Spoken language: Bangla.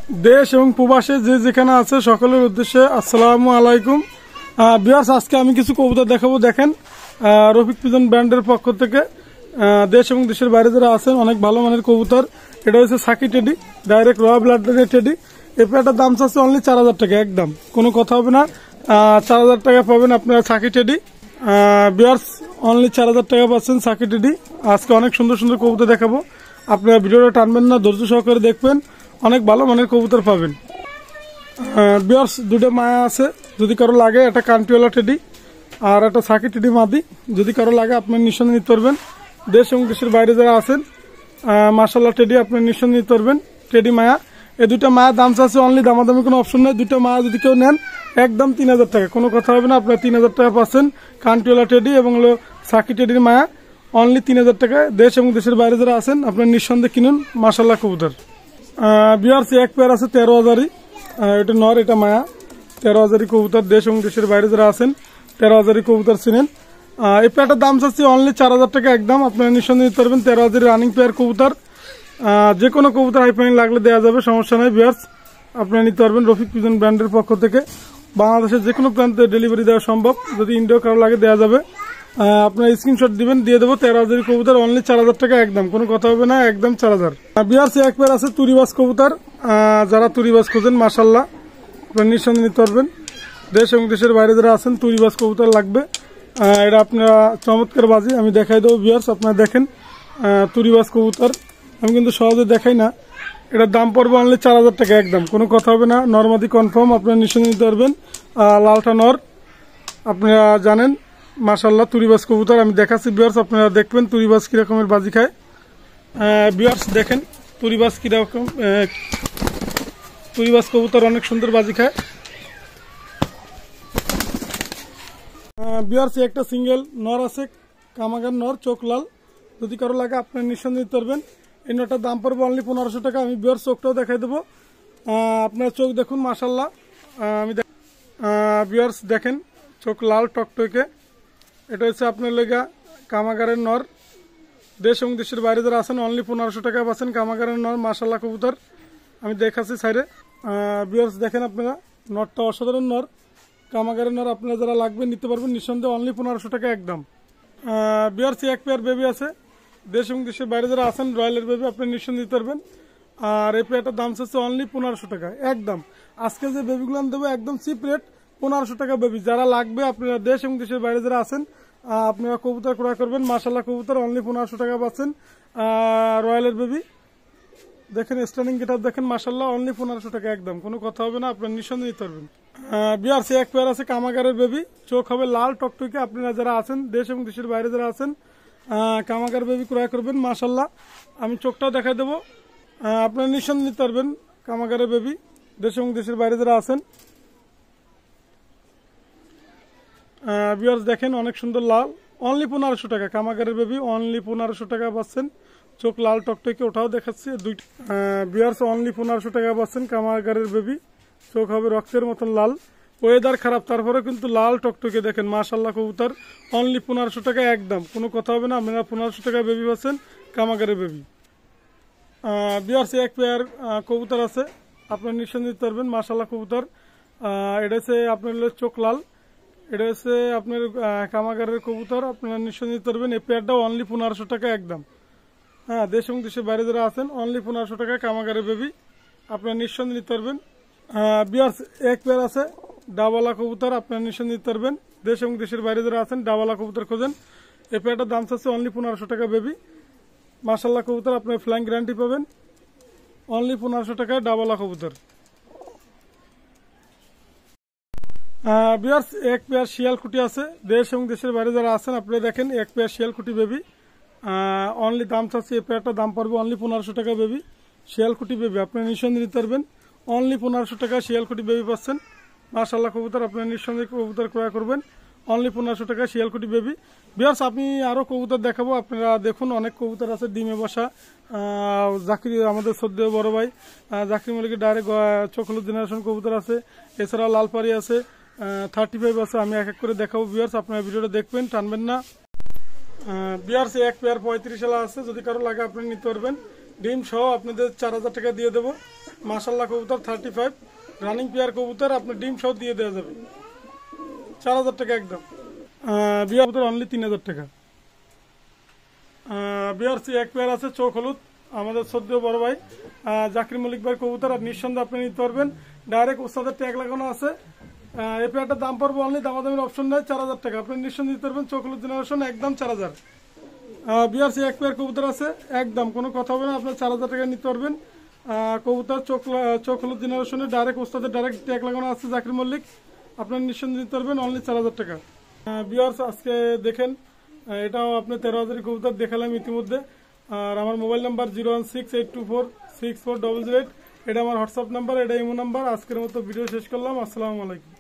দেশ এবং প্রবাসে যে যেখানে আছে সকলের উদ্দেশ্যে আসসালামু আলাইকুম। ভিউয়ার্স, আজকে আমি কিছু কবুতর দেখাবো। দেখেন, রফিক পিজন ব্র্যান্ডের পক্ষ থেকে দেশ এবং দেশের বাইরে যারা আছেন অনেক ভালো মানের কবুতর। এটা হচ্ছে সাকি টেডি, ডাইরেক্ট র ব্লাডের টেডি। এই পেয়ারটার দাম চাচ্ছে অনলি 4000 টাকা, একদম কোনো কথা হবে না। 4000 টাকা পাবেন আপনারা সাকি টেডি। ভিউয়ার্স, অনলি 4000 টাকা পাচ্ছেন সাকি টেডি। আজকে অনেক সুন্দর সুন্দর কবুতর দেখাবো, আপনারা ভিডিওটা টানবেন না, ধৈর্য সহকারে দেখবেন, অনেক ভালো মানের কবুতর পাবেন। ভিউয়ার্স, দুটো মায়া আছে, যদি কারো লাগে একটা কান্ট্রিওয়ালা টেডি আর একটা সাকি টেডি মাদি। যদি কারো লাগে আপনার নিঃসন্দেহে নিতে পারবেন। দেশ এবং দেশের বাইরে যারা আছেন মাশাআল্লাহ টেডি আপনার নিঃসন্দেহে নিতে পারবেন। টেডি মায়া, এই দুটো মায়া দাম চাচ্ছে অনলি, দামাদামি কোনো অপশন নেই। দুটো মায়া যদি কেউ নেন একদম 3000 টাকা, কোনো কথা হবে না। আপনার 3000 টাকা পাচ্ছেন কান্ট্রিওয়ালা টেডি এবং হলো সাকি টেডির মায়া, অনলি 3000 টাকা। দেশ এবং দেশের বাইরে যারা আছেন আপনার নিঃসন্দেহে কিনুন মাশাআল্লাহ কবুতর। ভিউয়ার্স, এক পেয়ার আছে 13,000, এটা নর, এটা মায়া। 13,000 কবুতর, দেশ এবং দেশের বাইরে যারা আছেন 13,000 কবুতর চিনেন। এই পেয়ারটার দাম চাচ্ছি অনলি 4000 টাকা, একদম আপনারা নিঃসন্দেহে নিতে পারবেন। 13,000 রানিং পেয়ার কবুতর, যে কোনো কবুতর হাইপানি লাগলে দেওয়া যাবে, সমস্যা নেই। ভিউয়ার্স, আপনারা নিতে পারবেন রফিক পিজন ব্র্যান্ডের পক্ষ থেকে। বাংলাদেশের যে কোনো প্রান্তে ডেলিভারি দেওয়া সম্ভব, যদি ইন্ডিয়া কারো লাগে দেওয়া যাবে। আপনার স্ক্রিনশট দিবেন, দিয়ে দেবো। 13,000 কবুতর, অনলি 4000 টাকা, একদম কোনো কথা হবে না, একদম 4000। ভিউয়ার্স, এক পেয়ার আছে তুরিবাস কবুতর, যারা তুরিবাস খোঁজেন মাশাআল্লাহ আপনার নিঃসন্দেহে নিতে পারবেন। দেশ এবং দেশের বাইরে যারা আছেন তুরিবাস কবুতর লাগবে, এটা আপনারা চমৎকার বাজি আমি দেখাই দেবো। ভিউয়ার্স, আপনারা দেখেন তুরিবাস কবুতর, আমি কিন্তু সহজে দেখাই না। এটার দাম পড়বে অনলি 4000 টাকা, একদম কোনো কথা হবে না। নরমাদি কনফার্ম, আপনারা নিঃসন্দেহে নিতে পারবেন। লালটা নর, আপনারা জানেন মাশাআল্লাহ তুরিবাস কবুতর আমি দেখাচ্ছি। ভিউয়ার্স, আপনারা দেখবেন তুরিবাস কিরকমের বাজি খায়। ভিউয়ার্স দেখেন তুরিবাস কিরকম, তুরিবাস কবুতর অনেক সুন্দর বাজি খায়। ভিউয়ার্স, একটা সিঙ্গেল নর আছে, কামাগার নর, চোখ লাল। যদি কারো লাগে আপনার নিঃসন্দেহে নিতে পারবেন। এই নটার দাম পড়বে অনলি 1500 টাকা। আমি ভিউয়ার্স চোখটাও দেখাই দেবো, আপনার চোখ দেখুন মাশাআল্লাহ। আমি ভিউয়ার্স দেখেন চোখ লাল টকটকে, এটা হচ্ছে আপনার লেগা কামাগারের নর। দেশ এবং দেশের বাইরে যারা আছেন অনলি 1500 টাকা পাচ্ছেন কামাগারের নর মাশাআল্লাহ কবুতর আমি দেখাচ্ছি সাইডে। ভিউয়ার্স দেখেন আপনারা, নরটা অসাধারণ নর, কামাগারের নর। আপনারা যারা লাগবে নিতে পারবেন নিঃসন্দেহে, অনলি 1500 টাকা, একদম। ভিউয়ার্স, এক পেয়ার বেবি আছে, দেশ এবং দেশের বাইরে যারা আছেন রয়্যালের বেবি আপনারা নিঃসন্দেহে নিতে পারবেন। আর এই পেয়ারটার দাম হচ্ছে অনলি 1500 টাকা, একদম। আজকে যে বেবিগুলো দেবো একদম চিপ রেট, 1500 টাকা বেবি। যারা লাগবে আপনারা দেশ এবং দেশের বাইরে যারা আছেন আপনারা কবুতর ক্রয় করবেন মাশাআল্লাহ কবুতর অনলি 1500 টাকা পাচ্ছেন। রয়্যালের বেবি দেখেন, স্ট্যান্ডিং গেটআপ দেখেন মাশাআল্লাহ, অনলি 1500 টাকা, একদম কোনো কথা হবে না, আপনারা নিঃসন্দেহে নিতে পারবেন। ভিউয়ার্স, এক পেয়ার আছে কামাগারের বেবি, চোখ হবে লাল টকটকে। আপনারা যারা আছেন দেশ এবং দেশের বাইরে যারা আছেন কামাগার বেবি ক্রয় করবেন মাশাআল্লাহ। আমি চোখটাও দেখাই দেবো, আপনারা নিঃসন্দেহে নিতে পারবেন কামাগারের বেবি, দেশ এবং দেশের বাইরে যারা আছেন। ভিউয়ার্স দেখেন অনেক সুন্দর লাল, অনলি 1500 টাকা কামাগারের বেবি, অনলি 1500 টাকা পাচ্ছেন। চোখ লাল টকটকে, ওটাও দেখাচ্ছি দুইটা। ভিউয়ার্স, অনলি 1500 টাকা পাচ্ছেন কামাগারের বেবি, চোখ হবে রক্তের মতন লাল। ওয়েদার খারাপ তারপরে কিন্তু লাল টকটকে দেখেন মাশাআল্লাহ কবুতর, অনলি 1500 টাকা, একদম কোনো কথা হবে না। আপনারা 1500 টাকা বেবি পাচ্ছেন কামাগারের বেবি। ভিউয়ার্স, এক পেয়ার কবুতর আছে, আপনারা নিঃসন্দেহে নিতে পারবেন মাশাআল্লাহ কবুতর। এটা হচ্ছে আপনার চোখ লাল, এটা হচ্ছে আপনার কামাগারের কবুতর, আপনারা নিঃসন্দেহে নিতে পারবেন। এই পেয়ারটাও অনলি 1500 টাকা, একদম। হ্যাঁ, দেশ এবং দেশের বাইরে যারা আছেন অনলি 1500 টাকা কামাগারের বেবি, আপনারা নিঃসন্দেহে নিতে পারবেন। ভিউয়ার্স, এক পেয়ার আছে ডাবালা কবুতর, আপনারা নিঃসন্দেহে নিতে পারবেন। দেশ এবং দেশের বাইরে যারা আছেন ডাবালা কবুতর খোঁজেন, এই পেয়ারটার দাম চাচ্ছে অনলি 1500 টাকা বেবি মাশাআল্লাহ কবুতর, আপনার ফ্লাইং গ্যারান্টি পাবেন, অনলি 1500 টাকায় ডাবালা কবুতর। ভিউয়ার্স, এক পেয়ার শিয়ালকুটি আছে, দেশ এবং দেশের বাইরে যারা আছেন আপনারা দেখেন এক পেয়ার শিয়ালকুটি বেবি, অনলি দাম চাচ্ছে এই পেয়ারটার দাম পড়বে অনলি 1500 টাকা বেবি, শিয়ালকুটি বেবি আপনারা নিঃসন্দেহে নিতে পারবেন। অনলি 1500 টাকা শিয়ালকুটি বেবি পাচ্ছেন মাশাআল্লাহ কবুতর, আপনারা নিঃসন্দেহে কবুতর ক্রয় করবেন, অনলি 1500 টাকা শিয়ালকুটি বেবি। ভিউয়ার্স, আমি আরও কবুতর দেখাবো, আপনারা দেখুন অনেক কবুতর আছে ডিমে বসা। জাকির আমাদের শ্রদ্ধেয় বড় ভাই জাকির মল্লিকের ডাইরেক্ট চোখ হলুদ জেনারেশন কবুতর আছে, এছাড়া লালপাড়ি আছে, 35 আছে। আমি এক এক করে দেখাবো ভিউয়ার্স, আপনারা ভিডিওটা দেখবেন, টানবেন না। ভিউয়ার্স, এক পেয়ার 35 আছে, যদি কারো লাগে আপনি নিতে পারবেন। ডিম সহ আপনাদের 4000 টাকা দিয়ে দেবো। মাশাআল্লাহ কবুতর 35 রানিং পেয়ার কবুতর আপনার ডিম সহ দিয়ে দেওয়া যাবে 4000 টাকা একদম। বিয়ার কবুতর অনলি 3000 টাকা। বিয়ার এক পেয়ার আছে চোখ হলুদ, আমাদের সদ্য বড় ভাই জাকির মল্লিক ভাই কবুতর, আর নিঃসন্দেহে আপনি নিতে পারবেন। ডাইরেক্ট ওস্তাদের ট্যাগ লাগানো আছে। এই পেয়ারটার দাম পড়বে অনলি, দামাদামির অপশন নেই, 4000 টাকা। আপনি নিঃসন্দেহে নিতে পারবেন চোখ হলুদ জেনারেশন একদম 4000। বিয়ার এক পেয়ার কবুতর আছে একদম কোনো কথা হবে না, আপনার 4000 টাকা নিতে পারবেন। কবুতর চোখ হলুদ জেনারেশনে ডাইরেক্ট ওস্তাদের ডাইরেক্ট ট্যাগ লাগানো আছে জাকির মল্লিক, আপনার নিঃসন্দেহে নিতে পারবেন অনলি 4000 টাকা। বিয়ার আজকে দেখেন এটাও আপনি 13,000 কবুতর দেখালাম ইতিমধ্যে। আর আমার মোবাইল নাম্বার 01682464008, এটা আমার হোয়াটসঅ্যাপ নাম্বার, এটা ইমো নাম্বার। আজকের মতো ভিডিও শেষ করলাম। আসসালামু আলাইকুম।